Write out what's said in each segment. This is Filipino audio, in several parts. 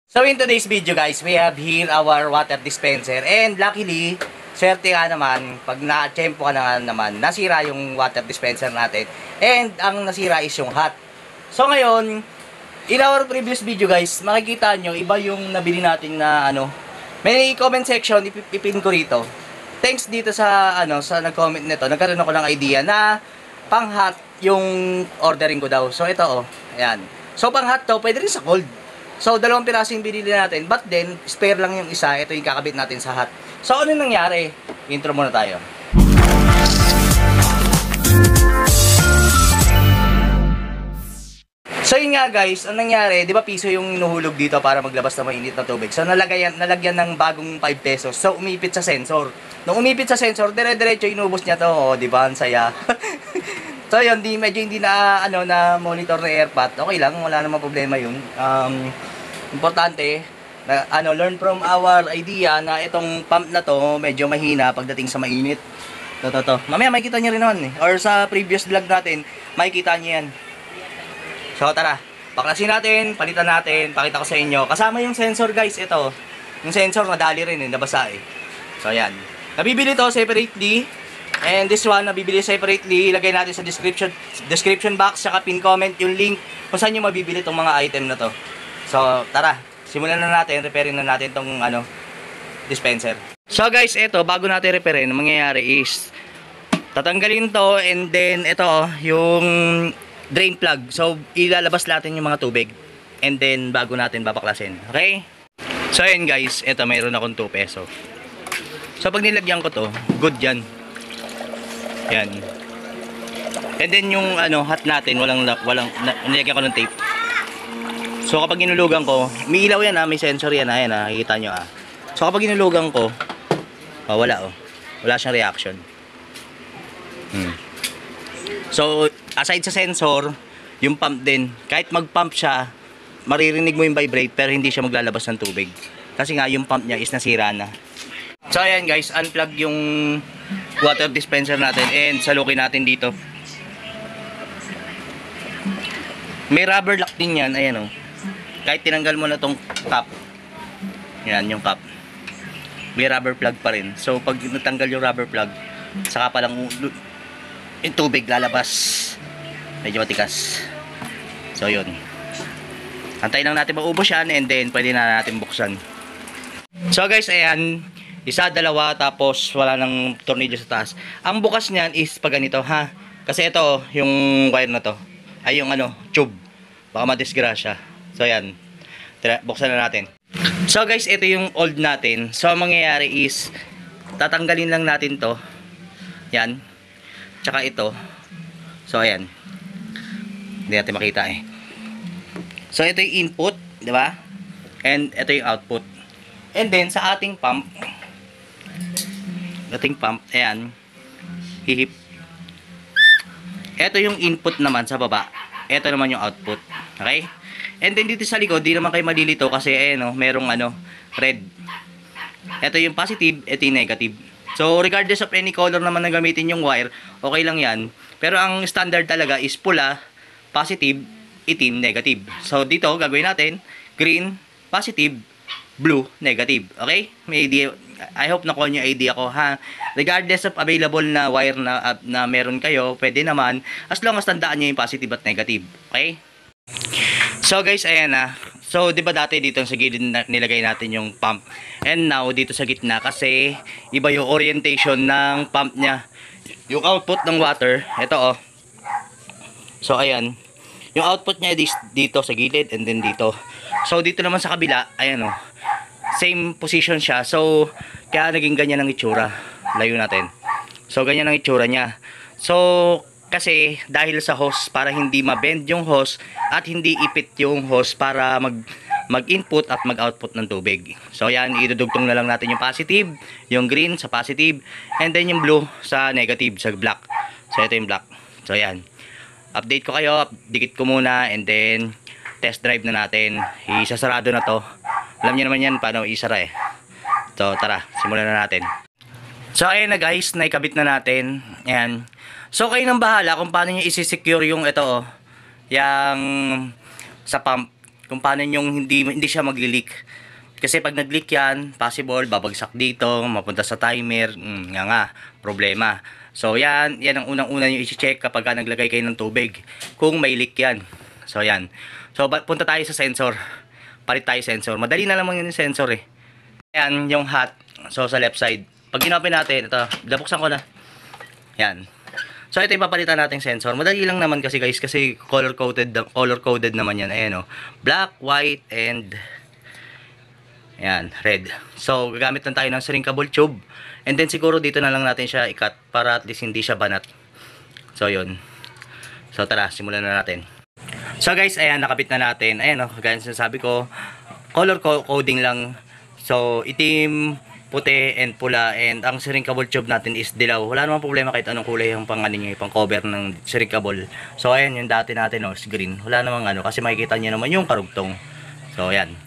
So in today's video guys, we have here our water dispenser and luckily, swerte nga naman, pag na-tsempo ka na naman, nasira yung water dispenser natin and ang nasira is yung hot. So ngayon, in our previous video guys, makikita nyo, iba yung nabili natin na may comment section, ipipin ko rito. Thanks dito sa sa nag-comment nito, nagkaroon ako ng idea na pang hot yung ordering ko daw. So ito ayan. So pang hot to, pwede rin sa cold. So, 2 pirasong binili natin. But then, spare lang yung isa. Ito yung kakabit natin sa hot. So, ano nangyari? Intro muna tayo. So, yun nga guys. Ang nangyari, di ba piso yung inuhulog dito para maglabas ng mainit na tubig. So, nalagyan ng bagong 5 pesos. So, umipit sa sensor. Nung umipit sa sensor, dire-diretso inubos niya to. O, di ba? Ang saya. So, yun. Medyo hindi na, na monitor na airpot. Okay lang. Wala namang problema yun. Importante na learn from our idea na itong pump na to medyo mahina pagdating sa mainit. To. Mamaya makikita niyo rin naman or sa previous vlog natin makikita niyo yan. So tara, baklasin natin, palitan natin, pakita ko sa inyo. Kasama yung sensor guys, ito. Yung sensor madali rin nabasa eh. So ayan. Nabibili to separately. And this one nabibili separately. Ilagay natin sa description box saka pin comment yung link kung saan niyo mabibili tong mga item na to. So, tara. Simulan na natin. Repairin na natin tong dispenser. So, guys, ito, bago natin repairin, ang mangyayari is tatanggalin to and then ito, yung drain plug. So, ilalabas natin yung mga tubig. And then, bago natin babaklasin. Okay? So, ayan guys. Ito, mayroon akong 2 peso. So, pag nilagyan ko to, good yan. Yan. And then, yung hot natin, nilagyan ko ng tape. So kapag inulugan ko, may ilaw yan may sensor yan ayan nakikita nyo So kapag inulugan ko, wala wala siyang reaction. So aside sa sensor, yung pump din, kahit mag-pump siya, maririnig mo yung vibrate pero hindi siya maglalabas ng tubig. Kasi nga yung pump niya is nasira na. So ayan guys, unplug yung water dispenser natin and salukin natin dito. May rubber lock din yan, ayan Kahit tinanggal mo na tong cap. Yan yung cap. May rubber plug pa rin. So pag natanggal yung rubber plug, saka pa lang yung tubig lalabas. Medyo matikas. So yun. Antayin lang natin maubos yan and then pwede na natin buksan. So guys, ayan. Isa, dalawa, tapos wala nang tornilyo sa taas. Ang bukas niyan is pag ganito ha. Kasi ito, yung wire na to. Ay yung tube. Baka madisgrasya. So ayan, buksan na natin. So guys, ito yung old natin. So ang mangyayari is tatanggalin lang natin to. Yan. Tsaka ito. So ayan. Hindi natin makita eh. So ito yung input, di ba? And ito yung output. And then sa ating pump, ayan, hihip. Ito yung input naman sa baba. Ito naman yung output. Okay? And then dito sa likod, di naman kayo malilito kasi merong red. Ito yung positive, ito yung negative. So regardless of any color naman na gamitin yung wire, okay lang yan. Pero ang standard talaga is pula, positive, itim, negative. So dito gagawin natin green, positive, blue, negative. Okay? May idea. I hope nakuha nyo yung idea ko ha. Regardless of available na wire na meron kayo, pwede naman as long as tandaan nyo yung positive at negative. Okay? So guys, ayan So, di ba dati dito sa gilid nilagay natin yung pump. And now, dito sa gitna kasi iba yung orientation ng pump niya. Yung output ng water, ito So, ayan. Yung output niya dito sa gilid and then dito. So, dito naman sa kabila, ayan same position siya. So, kaya naging ganyan ang itsura. Layo natin. So, ganyan ang itsura niya. So, kasi dahil sa hose para hindi ma-bend yung hose at hindi ipit yung hose para mag-input at mag-output ng tubig. So yan, idudugtong na lang natin yung positive, yung green sa positive, and then yung blue sa negative, sa black. So ito yung black. So yan. Update ko kayo, dikit ko muna and then test drive na natin. Isasarado na to. Alam niyo naman yan paano isara eh. So tara, simulan na natin. So ayun na guys, naikabit na natin. Ayan. So kayo nang bahala kung paano nyo isi-secure yung ito yung sa pump. kung paano yung hindi siya magli-leak. Kasi pag nag-leak yan, possible babagsak dito, mapunta sa timer, nga, problema. So yan ang unang-una nyo i-check kapag naglagay kayo ng tubig, kung may leak yan. So yan. So punta tayo sa sensor. Palit tayo sensor. Madali na lang yung sensor eh. Yan yung hot. So sa left side. Pag inopen natin, ito, dabuksan ko na. Yan. So ito yung papalitan nating sensor. Madali lang naman kasi guys, kasi color coded naman yan. Ayan o. Black, white, and yan, red. So gagamit lang tayo ng shrinkable tube. And then siguro dito na lang natin siya i-cut para at least hindi siya banat. So yun. So tara, simulan na natin. So guys, ayan, nakabit na natin. Ayan o, gaya sinasabi ko, color coding lang. So itim, puti, and pula. And ang shrinkable tube natin is dilaw. Wala namang problema kahit anong kulay yung pang cover ng shrinkable. So ayan, yung dati natin is green. Wala namang kasi makikita nyo naman yung karugtong. So ayan.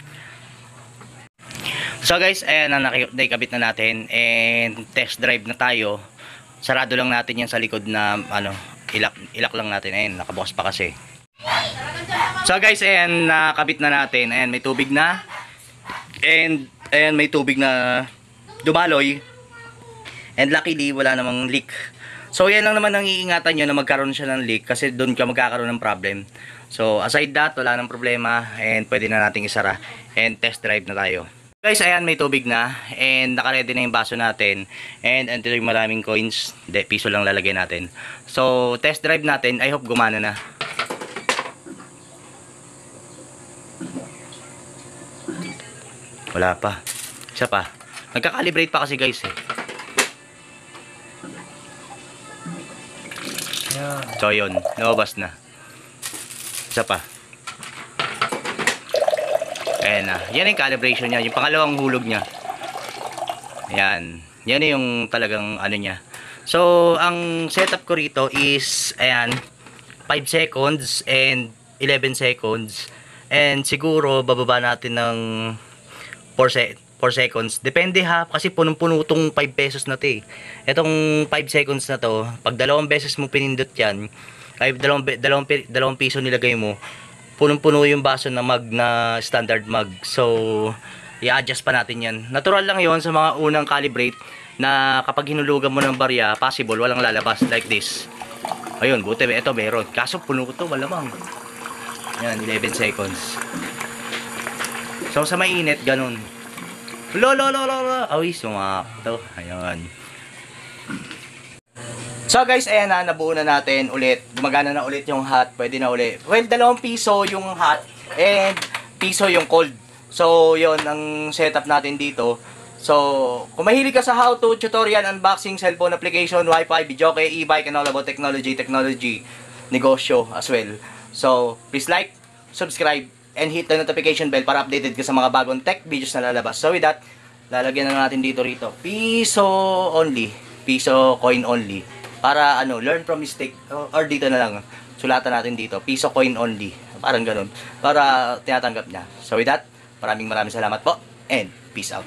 So guys, ayan na nakikabit na natin. And test drive na tayo. Sarado lang natin yan sa likod na ilak lang natin. Ayan, nakabukas pa kasi. So guys, ayan, nakabit na natin. Ayan, may tubig na. And ayan, may tubig na dumaloy. And luckily, wala namang leak. So yan lang naman ang iingatan nyo na magkaroon siya ng leak, kasi doon ka magkakaroon ng problem. So aside that, wala nang problema. And pwede na nating isara. And test drive na tayo. Guys, ayan, may tubig na. And naka-ready na yung baso natin. And ito yung maraming coins. De, piso lang lalagay natin. So test drive natin. I hope gumana na. Wala pa. Isa pa. Nagka-calibrate pa kasi guys eh. So yun, lumabas na. Isa pa. Ayan na. Yan yung calibration niya. Yung pangalawang hulog niya. Ayan. Yan yung talagang niya. So ang setup ko rito is, ayan, 5 seconds and 11 seconds. And siguro bababa natin ng 4 seconds. Depende ha, kasi punong-puno itong 5 pesos na to eh. Itong 5 seconds na to, pag 2 beses mo pinindot yan, ay 2 piso nilagay mo, punong-puno yung baso na mug, na standard mug. So i-adjust pa natin yan. Natural lang yon sa mga unang calibrate, na kapag hinulugan mo ng barya, possible walang lalabas like this. Ayun, buti ito meron. Kaso puno ko to, malamang. Yan, 11 seconds. So sa mainit, ganun. Awi, sumakto. Ayun. So guys, ayan na, nabuo na natin ulit. Gumagana na ulit yung hot. Pwede na ulit. Well, 2 piso yung hot and piso yung cold. So yun ang setup natin dito. So kung mahilig ka sa how to, tutorial, unboxing, cellphone application, wifi, videoke, e-bike, and all about technology, negosyo as well. So please like, subscribe, and hit the notification bell para updated ka sa mga bagong tech videos na lalabas. So with that, lalagyan na natin dito piso only, piso coin only, para learn from mistake, or dito na lang sulatan natin dito, piso coin only, parang ganun, para tinatanggap niya. So with that, maraming salamat po, and peace out.